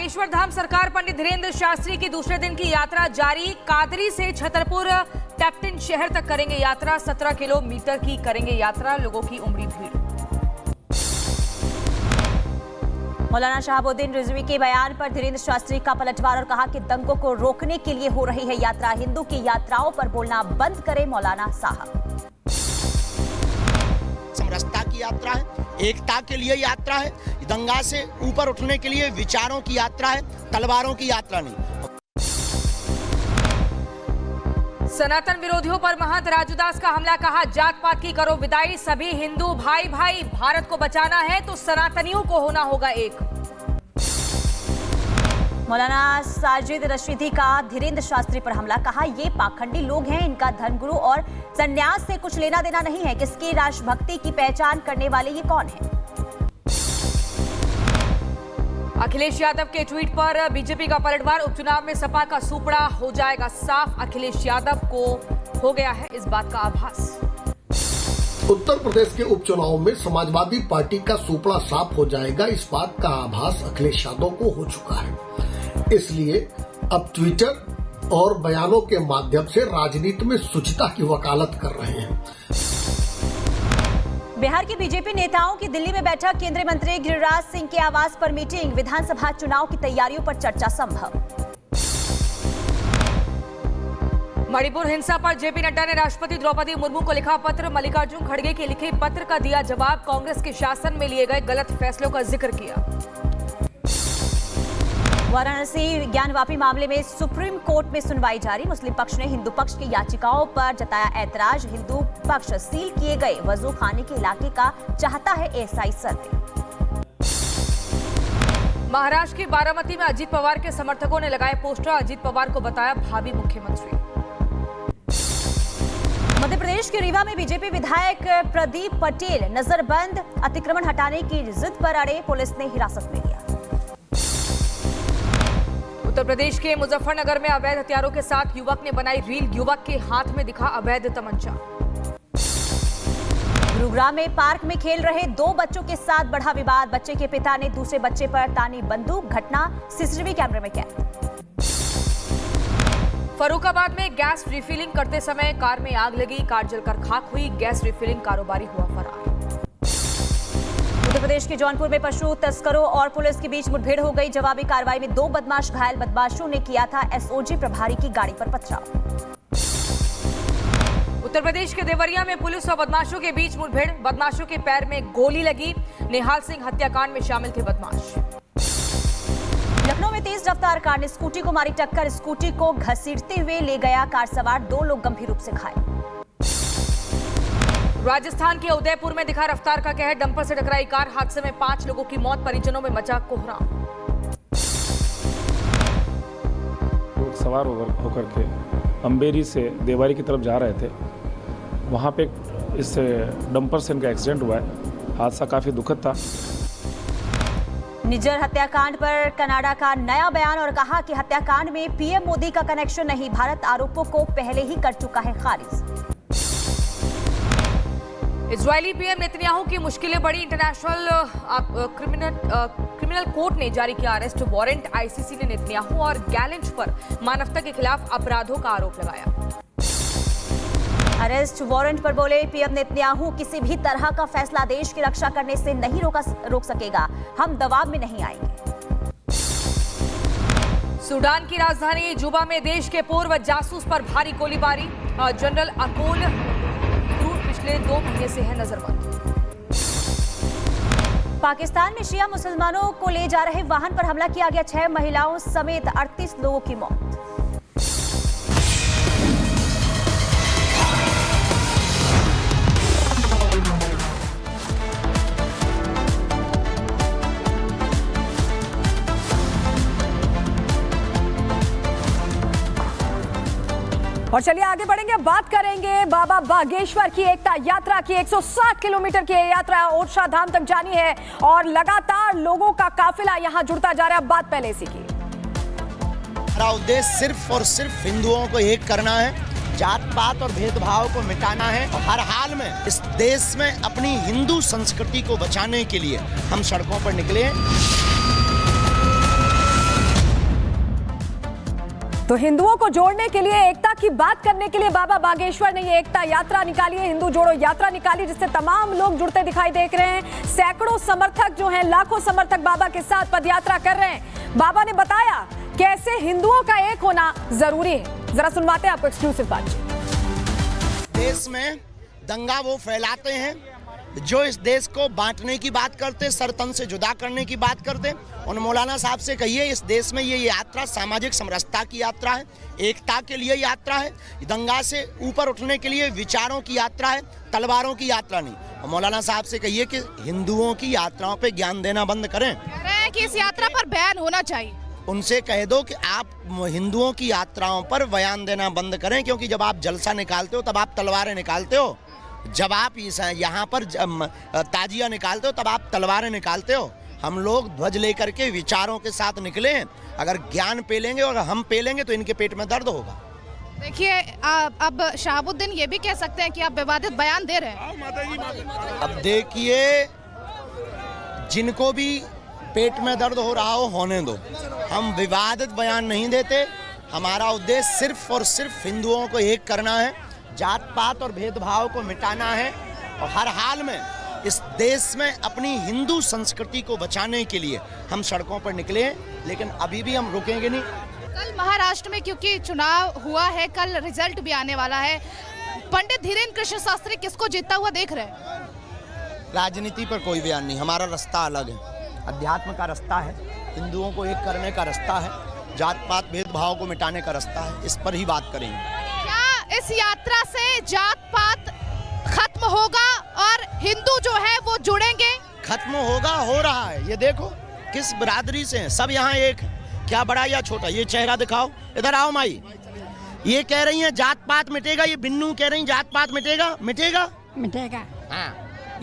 रामेश्वर धाम सरकार पंडित धीरेन्द्र शास्त्री की दूसरे दिन की यात्रा जारी। कादरी से छतरपुर कैप्टन शहर तक करेंगे यात्रा। 17 किलोमीटर की करेंगे यात्रा। लोगों की उमड़ी भीड़। मौलाना शहाबुद्दीन रिजवी के बयान पर धीरेन्द्र शास्त्री का पलटवार और कहा कि दंगों को रोकने के लिए हो रही है यात्रा। हिंदू की यात्राओं पर बोलना बंद करें मौलाना साहब। समरसता की यात्रा है, एकता के लिए यात्रा है, दंगा से ऊपर उठने के लिए विचारों की यात्रा है, तलवारों की यात्रा नहीं। सनातन विरोधियों पर महंत राजूदास का हमला। कहा जात पात की करो विदाई। सभी हिंदू भाई भाई, भारत को बचाना है तो सनातनियों को होना होगा एक। मौलाना साजिद रशीदी का धीरेन्द्र शास्त्री पर हमला। कहा ये पाखंडी लोग हैं, इनका धर्मगुरु और संन्यास से कुछ लेना देना नहीं है। किसकी राष्ट्रभक्ति की पहचान करने वाले ये कौन है? अखिलेश यादव के ट्वीट पर बीजेपी का पलटवार। उपचुनाव में सपा का सूपड़ा हो जाएगा साफ। अखिलेश यादव को हो गया है इस बात का आभास। उत्तर प्रदेश के उपचुनाव में समाजवादी पार्टी का सूपड़ा साफ हो जाएगा, इस बात का आभास अखिलेश यादव को हो चुका है। इसलिए अब ट्विटर और बयानों के माध्यम से राजनीति में शुचिता की वकालत कर रहे हैं। बिहार के बीजेपी नेताओं की दिल्ली में बैठक। केंद्रीय मंत्री गिरिराज सिंह के आवास पर मीटिंग। विधानसभा चुनाव की तैयारियों पर चर्चा संभव। मणिपुर हिंसा पर जेपी नड्डा ने राष्ट्रपति द्रौपदी मुर्मू को लिखा पत्र। मल्लिकार्जुन खड़गे के लिखे पत्र का दिया जवाब। कांग्रेस के शासन में लिए गए गलत फैसलों का जिक्र किया। वाराणसी ज्ञानवापी मामले में सुप्रीम कोर्ट में सुनवाई जारी। मुस्लिम पक्ष ने हिंदू पक्ष की याचिकाओं पर जताया ऐतराज। हिंदू पक्ष सील किए गए वजू खाने के इलाके का चाहता है एएसआई सर्वे। महाराष्ट्र की बारामती में अजीत पवार के समर्थकों ने लगाए पोस्टर। अजीत पवार को बताया भावी मुख्यमंत्री। मध्य प्रदेश के रीवा में बीजेपी विधायक प्रदीप पटेल नजरबंद अतिक्रमण हटाने की जिद पर अड़े। पुलिस ने हिरासत में लिया। उत्तर प्रदेश के मुजफ्फरनगर में अवैध हथियारों के साथ युवक ने बनाई रील। युवक के हाथ में दिखा अवैध तमंचा। गुरुग्राम में पार्क में खेल रहे 2 बच्चों के साथ बढ़ा विवाद। बच्चे के पिता ने दूसरे बच्चे पर तानी बंदूक। घटना सीसीटीवी कैमरे में कैद। फरुखाबाद में गैस रिफिलिंग करते समय कार में आग लगी। कार जलकर खाक हुई। गैस रिफिलिंग कारोबारी हुआ फरार। उत्तर प्रदेश के जौनपुर में पशु तस्करों और पुलिस के बीच मुठभेड़ हो गई। जवाबी कार्रवाई में 2 बदमाश घायल। बदमाशों ने किया था एसओजी प्रभारी की गाड़ी पर पथराव। उत्तर प्रदेश के देवरिया में पुलिस और बदमाशों के बीच मुठभेड़। बदमाशों के पैर में गोली लगी। निहाल सिंह हत्याकांड में शामिल थे बदमाश। लखनऊ में तेज रफ्तार कार ने स्कूटी को मारी टक्कर। स्कूटी को घसीटते हुए ले गया। कार सवार 2 लोग गंभीर रूप से घायल। राजस्थान के उदयपुर में दिखा रफ्तार का कहर। डंपर से टकराई कार। हादसे में 5 लोगों की मौत। परिजनों में मचा कोहराम। लोग सवार होकर के अंबेरी से देवारी की तरफ जा रहे थे। वहां पे इस डंपर से इनका एक्सीडेंट हुआ है। हादसा काफी दुखद था। निज्जर हत्याकांड पर कनाडा का नया बयान और कहा कि हत्याकांड में पीएम मोदी का कनेक्शन नहीं। भारत आरोपों को पहले ही कर चुका है खारिज। इजरायली पीएम नेतन्याहू की मुश्किलें बढ़ी। इंटरनेशनल क्रिमिनल कोर्ट ने जारी किया अरेस्ट वारंट। आईसीसी ने नेतन्याहू और गैलेंट पर मानवता के खिलाफ अपराधों का आरोप लगाया। अरेस्ट वारंट पर बोले पीएम नेतन्याहू, किसी भी तरह का फैसला देश की रक्षा करने से नहीं रोक सकेगा। हम दबाव में नहीं आएंगे। सूडान की राजधानी जुबा में देश के पूर्व जासूस पर भारी गोलीबारी। जनरल अकोल पिछले 2 महीने से है नजरबंद। पाकिस्तान में शिया मुसलमानों को ले जा रहे वाहन पर हमला किया गया। 6 महिलाओं समेत 38 लोगों की मौत। और चलिए आगे बढ़ेंगे। बात करेंगे बाबा बागेश्वर की एकता यात्रा की। 160 किलोमीटर की यात्रा ओरछा धाम तक जानी है और लगातार लोगों का काफिला यहां जुड़ता जा रहा है। बात पहले इसी की। हमारा उद्देश्य सिर्फ और सिर्फ हिंदुओं को एक करना है। जात पात और भेदभाव को मिटाना है। और हर हाल में इस देश में अपनी हिंदू संस्कृति को बचाने के लिए हम सड़कों पर निकले हैं। तो हिंदुओं को जोड़ने के लिए, एकता की बात करने के लिए बाबा बागेश्वर ने ये एकता यात्रा निकाली है, हिंदू जोड़ो यात्रा निकाली, जिससे तमाम लोग जुड़ते दिखाई देख रहे हैं। सैकड़ों समर्थक जो हैं, लाखों समर्थक बाबा के साथ पदयात्रा कर रहे हैं। बाबा ने बताया कैसे हिंदुओं का एक होना जरूरी है। जरा सुनवाते हैं आपको एक्सक्लूसिव बातचीत। देश में दंगा वो फैलाते हैं जो इस देश को बांटने की बात करते, सरतन से जुदा करने की बात करते। उन मौलाना साहब से कहिए इस देश में ये यात्रा सामाजिक समरसता की यात्रा है, एकता के लिए यात्रा है, दंगा से ऊपर उठने के लिए विचारों की यात्रा है, तलवारों की यात्रा नहीं। और मौलाना साहब से कहिए कि हिंदुओं की यात्राओं पे ज्ञान देना बंद करें। कह रहे हैं कि इस यात्रा पर बैन होना चाहिए। उनसे कह दो कि आप हिंदुओं की यात्राओं पर बयान देना बंद करें, क्योंकि जब आप जलसा निकालते हो तब आप तलवारें निकालते हो, जब आप यहाँ पर ताजिया निकालते हो तब आप तलवारें निकालते हो। हम लोग ध्वज लेकर के विचारों के साथ निकले हैं। अगर ज्ञान पेलेंगे और हम पेलेंगे तो इनके पेट में दर्द होगा। देखिए अब शहाबुद्दीन ये भी कह सकते हैं कि आप विवादित बयान दे रहे हैं। अब देखिए, जिनको भी पेट में दर्द हो रहा हो होने दो, हम विवादित बयान नहीं देते। हमारा उद्देश्य सिर्फ और सिर्फ हिंदुओं को एक करना है, जात पात और भेदभाव को मिटाना है और हर हाल में इस देश में अपनी हिंदू संस्कृति को बचाने के लिए हम सड़कों पर निकले हैं, लेकिन अभी भी हम रुकेंगे नहीं। कल महाराष्ट्र में क्योंकि चुनाव हुआ है, कल रिजल्ट भी आने वाला है, पंडित धीरेन्द्र कृष्ण शास्त्री किसको जीतता हुआ देख रहे हैं? राजनीति पर कोई बयान नहीं, हमारा रास्ता अलग है, अध्यात्म का रास्ता है, हिंदुओं को एक करने का रास्ता है, जात पात भेदभाव को मिटाने का रास्ता है, इस पर ही बात करेंगे। क्या इस यात्रा से जात पात खत्म होगा और हिंदू जो है वो जुड़ेंगे? खत्म होगा, हो रहा है। ये देखो किस बिरादरी से हैं, सब यहाँ एक है, क्या बड़ा या छोटा। ये चेहरा दिखाओ, इधर आओ माई। ये कह रही हैं जात पात मिटेगा, ये बिन्नू कह रही हैं जात पात मिटेगा। मिटेगा मिटेगा। हाँ,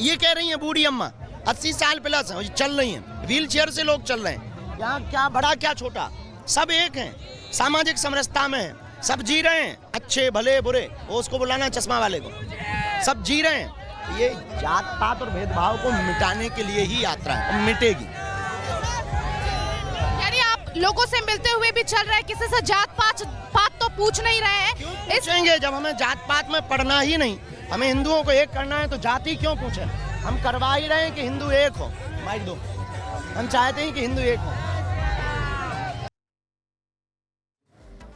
ये कह रही हैं बूढ़ी अम्मा 80 साल प्लस है, चल रही हैं, व्हील चेयर से लोग चल रहे हैं। यहाँ क्या बड़ा क्या छोटा, सब एक हैं, सामाजिक समरसता में है, सब जी रहे हैं, अच्छे भले बुरे। वो उसको बुलाना चश्मा वाले को, सब जी रहे हैं। ये जात पात और भेदभाव को मिटाने के लिए ही यात्रा है, मिटेगी। यानी आप लोगों से मिलते हुए भी चल रहे हैं, किसी से जात पात तो पूछ नहीं रहे हैं? पूछेंगे जब हमें जात पात में पढ़ना ही नहीं, हमें हिंदुओं को एक करना है तो जाति क्यों पूछे? हम करवा ही रहे हैं कि हिंदू एक हो। माइक दो, हम चाहते हैं कि हिंदू एक हो।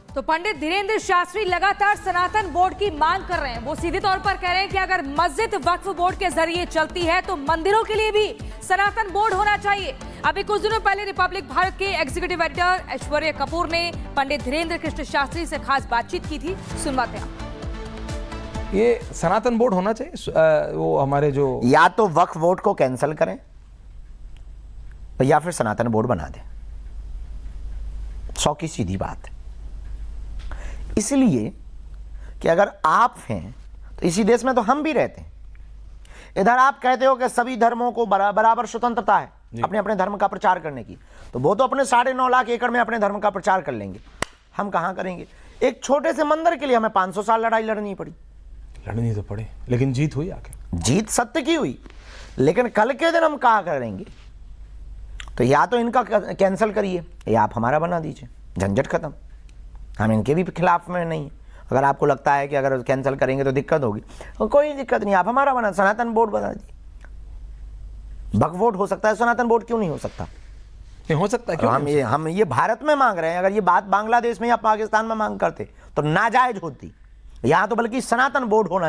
तो पंडित धीरेन्द्र शास्त्री लगातार सनातन बोर्ड की मांग कर रहे हैं। वो सीधे तौर पर कह रहे हैं कि अगर मस्जिद वक्फ बोर्ड के जरिए चलती है तो मंदिरों के लिए भी सनातन बोर्ड होना चाहिए। अभी कुछ दिनों पहले रिपब्लिक भारत के एग्जीक्यूटिव एडिटर ऐश्वर्या कपूर ने पंडित धीरेन्द्र कृष्ण शास्त्री से खास बातचीत की थी, सुनवाते हैं। ये सनातन बोर्ड होना चाहिए। वो हमारे जो या तो वक्फ बोर्ड को कैंसिल करें या फिर सनातन बोर्ड बना दें, 100 की सीधी बात है। इसलिए कि अगर आप हैं तो इसी देश में तो हम भी रहते हैं। इधर आप कहते हो कि सभी धर्मों को बराबर स्वतंत्रता है अपने अपने धर्म का प्रचार करने की, तो वो तो अपने 9.5 लाख एकड़ में अपने धर्म का प्रचार कर लेंगे, हम कहां करेंगे? एक छोटे से मंदिर के लिए हमें 500 साल लड़ाई लड़नी पड़ी। लड़नी तो पड़े, लेकिन जीत हुई आके। जीत सत्य की हुई, लेकिन कल के दिन हम कहा करेंगे? तो या तो इनका कैंसिल करिए या आप हमारा बना दीजिए, झंझट खत्म। हम इनके भी खिलाफ में नहीं। अगर आपको लगता है कि अगर कैंसिल करेंगे तो दिक्कत होगी, तो कोई दिक्कत नहीं, आप हमारा बना, सनातन बोर्ड बना दीजिए। वक्फ बोर्ड हो सकता है, सनातन बोर्ड क्यों नहीं हो सकता? नहीं हो सकता क्यों? हम ये भारत में मांग रहे हैं। अगर ये बात बांग्लादेश में या पाकिस्तान में मांग करते तो नाजायज होती। यहाँ तो बल्कि सनातन बोर्ड होना